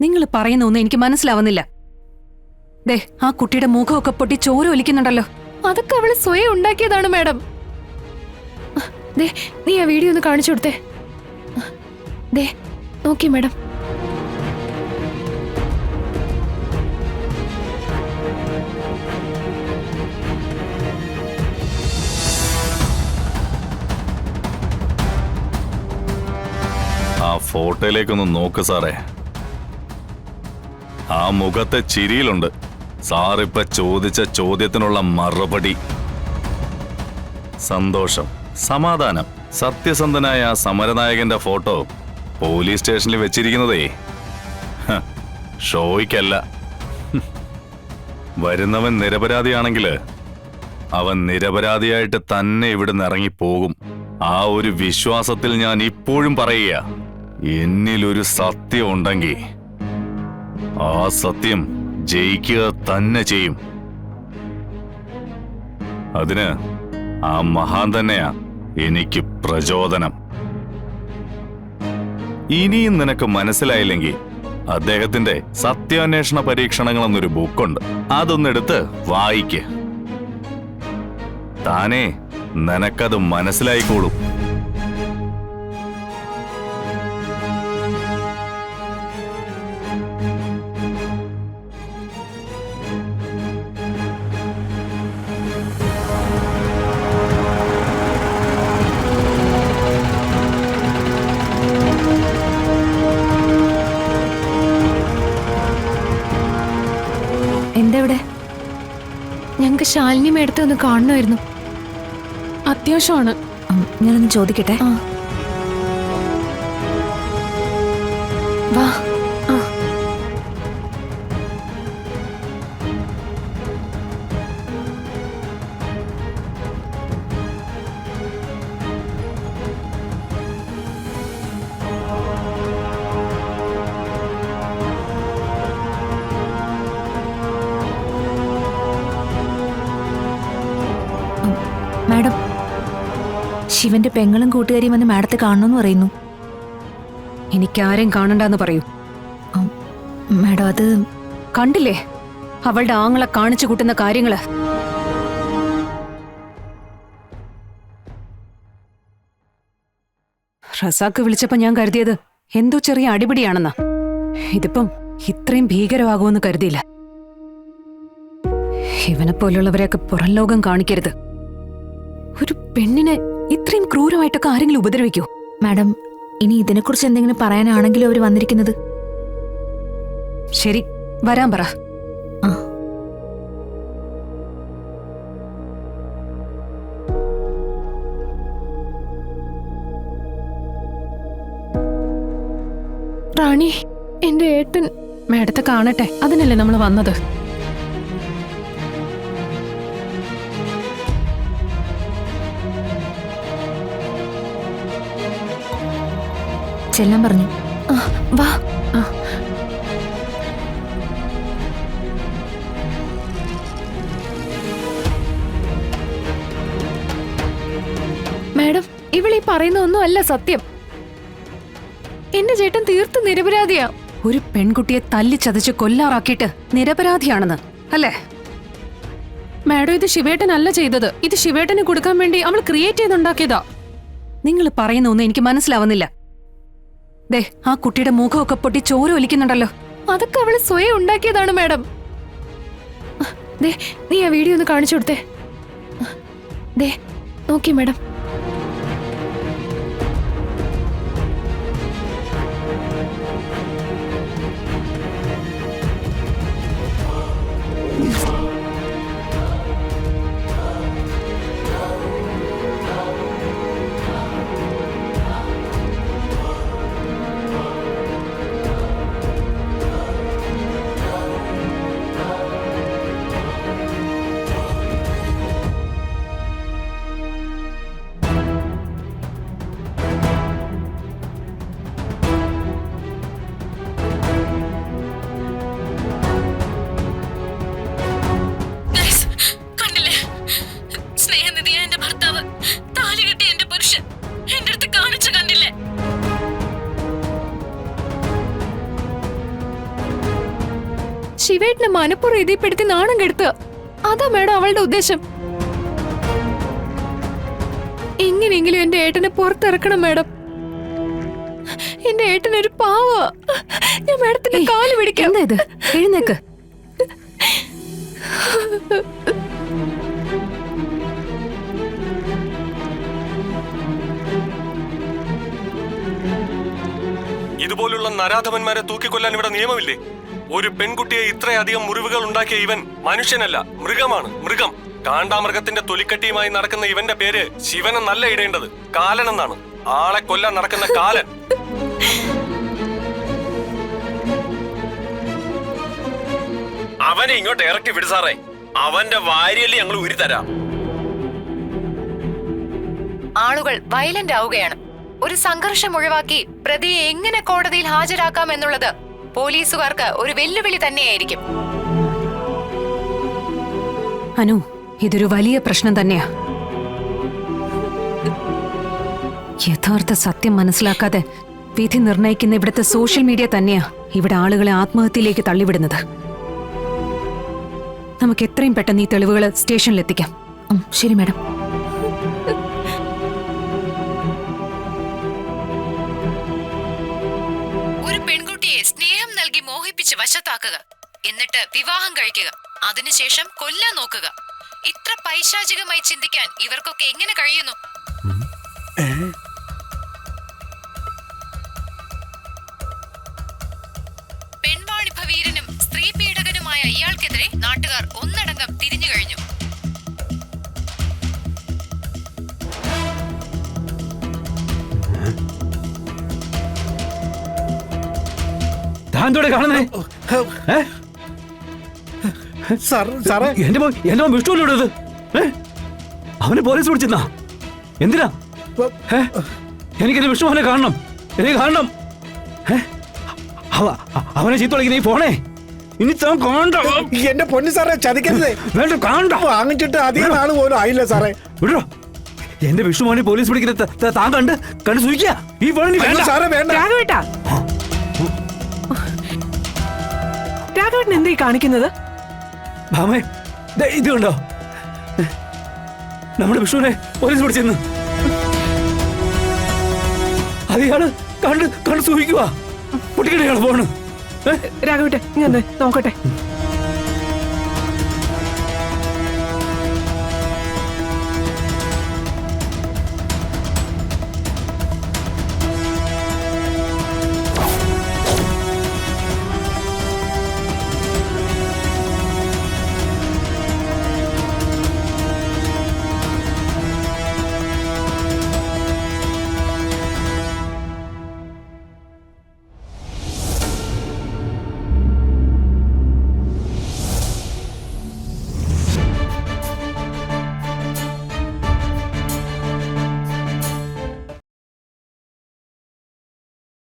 നിങ്ങൾ പറയുന്നൊന്നും എനിക്ക് മനസ്സിലാവുന്നില്ല. ദേ, ആ കുട്ടിയുടെ മുഖമൊക്കെ പൊട്ടി ചോര ഒലിക്കുന്നുണ്ടല്ലോ. അതൊക്കെ അവള് സ്വയം ഉണ്ടാക്കിയതാണ് മാഡം. ദേ, നീ ആ വീഡിയോ ഒന്ന് കാണിച്ചു കൊടുത്തേ. ദേ, നോക്കി മാഡം. ആ ഫോട്ടോയിലേക്കൊന്ന് നോക്ക് സാറേ. ആ മുഖത്തെ ചിരിയിലുണ്ട് സാറിപ്പ ചോദിച്ച ചോദ്യത്തിനുള്ള മറുപടി. സന്തോഷം, സമാധാനം. സത്യസന്ധനായ ആ സമരനായകന്റെ ഫോട്ടോ പോലീസ് സ്റ്റേഷനിൽ വെച്ചിരിക്കുന്നതേ ഷോയ്ക്കല്ല. വരുന്നവൻ നിരപരാധിയാണെങ്കിൽ അവൻ നിരപരാധിയായിട്ട് തന്നെ ഇവിടുന്ന് ഇറങ്ങിപ്പോകും. ആ ഒരു വിശ്വാസത്തിൽ ഞാൻ ഇപ്പോഴും പറയുക, എന്നിലൊരു സത്യം ഉണ്ടെങ്കിൽ ആ സത്യം ജയിക്കുക തന്നെ ചെയ്യും. അതിന് ആ മഹാൻ തന്നെയാ എനിക്ക് പ്രചോദനം. ഇനിയും നിനക്ക് മനസ്സിലായില്ലെങ്കിൽ അദ്ദേഹത്തിന്റെ സത്യാന്വേഷണ പരീക്ഷണങ്ങൾ എന്നൊരു ബുക്കുണ്ട്, അതൊന്നെടുത്ത് വായിക്ക്. താനേ നിനക്കത് മനസ്സിലായിക്കോളും. എന്തെവിടെ? ഞങ്ങക്ക് ശാലിനി മേടത്തെ ഒന്ന് കാണണമായിരുന്നു. അത്യാവശ്യമാണ്. ഞാനൊന്ന് ചോദിക്കട്ടെ. വാ. മാഡം, ശിവന്റെ പെങ്ങളും കൂട്ടുകാരിയും വന്ന് മാഡത്തെ കാണണമെന്ന് പറയുന്നു. എനിക്കാരെയും കാണണ്ടെന്ന് പറയൂ. മാഡം, അത് കണ്ടില്ലേ അവളുടെ ആങ്ങളെ കാണിച്ചു കൂട്ടുന്ന കാര്യങ്ങള്. റസാക്ക് വിളിച്ചപ്പോ ഞാൻ കരുതിയത് എന്തോ ചെറിയ അടിപിടിയാണെന്നാ. ഇതിപ്പം ഇത്രയും ഭീകരമാകുമെന്ന് കരുതിയില്ല. ഇവനെപ്പോലുള്ളവരെയൊക്കെ പുറം ലോകം കാണിക്കരുത്. ഒരു പെണ്ണിനെ ഇത്രയും ക്രൂരമായിട്ടൊക്കെ ആരെങ്കിലും ഉപദ്രവിക്കോ? മാഡം, ഇനി ഇതിനെക്കുറിച്ച് എന്തെങ്കിലും പറയാനാണെങ്കിലും അവർ വന്നിരിക്കുന്നത്. ശരി, വരാൻ പറ. റാണി, എന്റെ ഏട്ടൻ മേഡത്തെ കാണട്ടെ, അതിനല്ലേ നമ്മൾ വന്നത്. ചെല്ലാൻ പറഞ്ഞു. വാ. മാഡം, ഇവളീ പറയുന്നൊന്നും അല്ല സത്യം. എന്റെ ചേട്ടൻ തീർത്തും നിരപരാധിയാ. ഒരു പെൺകുട്ടിയെ തല്ലിച്ചതച്ച് കൊല്ലാറാക്കിയിട്ട് നിരപരാധിയാണെന്ന് അല്ലേ? മാഡം, ഇത് ശിവേട്ടനല്ല ചെയ്തത്. ഇത് ശിവേട്ടന് കൊടുക്കാൻ വേണ്ടി അവൾ ക്രിയേറ്റ് ചെയ്തുണ്ടാക്കിയതാ. നിങ്ങൾ പറയുന്നൊന്നും എനിക്ക് മനസ്സിലാവുന്നില്ല. ദേ, ആ കുട്ടിയുടെ മുഖമൊക്കെ പൊട്ടി ചോര ഒലിക്കുന്നുണ്ടല്ലോ. അതൊക്കെ അവള് സ്വയം ഉണ്ടാക്കിയതാണ് മാഡം. ദേ, നീ ആ വീഡിയോ ഒന്ന് കാണിച്ചു കൊടുത്തേ. ദേ, നോക്കി മാഡം. ശിവേട്ടനെ മനപ്പുറം ഇതിപ്പെടുത്തി നാണം കെടുത്തുക. അതാ മാഡം അവളുടെ ഉദ്ദേശം. എങ്ങനെയെങ്കിലും എന്റെ ഏട്ടനെ പുറത്തിറക്കണം മാഡം. എന്റെ ഏട്ടനൊരു പാവ. ഞാൻ മാഡത്തിന്റെ കാല് പിടിക്കാം. എന്താ ഇത്? എഴുന്നേക്ക്. ഇതുപോലുള്ള നരാധമന്മാരെ തൂക്കിക്കൊല്ലാൻ ഇവിടെ നിയമമില്ലേ? ഒരു പെൺകുട്ടിയെ ഇത്രയധികം മുറിവുകൾ ഉണ്ടാക്കിയ ഇവൻ മനുഷ്യനല്ല, മൃഗമാണ്, മൃഗം. കാണ്ടാമൃഗത്തിന്റെ തൊലിക്കട്ടിയുമായി നടക്കുന്ന ഇവന്റെ പേര് ശിവനെന്നല്ല ഇടേണ്ടത്, കാലൻ എന്നാണ്. ആളെ കൊല്ലാൻ നടക്കുന്ന കാലൻ. അവനെ ഇങ്ങോട്ട് ഇറക്കി വിട് സാറേ. അവന്റെ വാരിയല്ലേ ഞങ്ങൾ ഉരുതരാം. ആളുകൾ വയലന്റ് ആവുകയാണ്. ഒരു സംഘർഷം ഒഴിവാക്കി പ്രതിയെ എങ്ങനെ കോടതിയിൽ ഹാജരാക്കാം എന്നുള്ളത് പോലീസുകാർക്ക് ഒരു വെല്ലുവിളി തന്നെയായിരിക്കും. അനു, ഇതൊരു വലിയ പ്രശ്നം തന്നെയാ. യഥാർത്ഥ സത്യം മനസ്സിലാക്കാതെ വിധി നിർണയിക്കുന്ന ഇവിടുത്തെ സോഷ്യൽ മീഡിയ തന്നെയാ ഇവിടെ ആളുകളെ ആത്മഹത്യയിലേക്ക് തള്ളിവിടുന്നത്. നമുക്ക് എത്രയും പെട്ടെന്ന് ഈ തെളിവുകൾ സ്റ്റേഷനിലെത്തിക്കാം. ശരി മാഡം. ഒരു പെൺകുട്ടിയെ സ്നേഹം നൽകി മോഹിപ്പിച്ച് വശത്താക്കുക, എന്നിട്ട് വിവാഹം കഴിക്കുക, അതിനുശേഷം കൊല്ലാൻ നോക്കുക. ഇത്ര പൈശാചികമായി ചിന്തിക്കാൻ ഇവർക്കൊക്കെ എങ്ങനെ കഴിയുന്നു? പെൺവാണിഭ വീരനും സ്ത്രീ പീഡകനുമായ ഇയാൾക്കെതിരെ നാട്ടുകാർ ഒന്നടങ്കം തിരിഞ്ഞു കഴിഞ്ഞു. കാണുന്നേ എന്റെ മോൻ വിഷ്ണുവിലൂടെ അവന് പോലീസ് പിടിച്ചെന്നാ. എന്തിനാ? എനിക്കെന്റെ വിഷ്ണുവിനെ കാണണം, എനിക്ക് കാണണം. അവനെ ചീത്ത വിളിക്കുന്ന ഈ ഫോണേ ഇനി താൻ കാണണ്ട. എന്റെ പൊന്നു സാറേ, ചതിക്കരുത്. വേണ്ട, കാണണ്ട. വാങ്ങിച്ചിട്ട് അധികം നാള് പോലും ആയില്ല സാറേ. വിടോ, എന്റെ വിഷ്ണുമോനെ പോലീസ് പിടിക്കുന്ന താൻ കണ്ട് സൂക്ഷിക്കുക. ഈ ഫോണിന് സാറേ വേണ്ട. രാഘവേട്ടൻ എന്തായി കാണിക്കുന്നത്? ഭാമേ, ഇത് കണ്ടോ? നമ്മുടെ വിഷ്ണുവിനെ പോലീസ് പിടിച്ചെന്ന്. അയാള് കണ്ട് സൂഹിക്കുക. പൊട്ടിക്കട്ടെ ഫോണ്. രാഘവേട്ടൻ ഇങ്ങനെ നോക്കട്ടെ.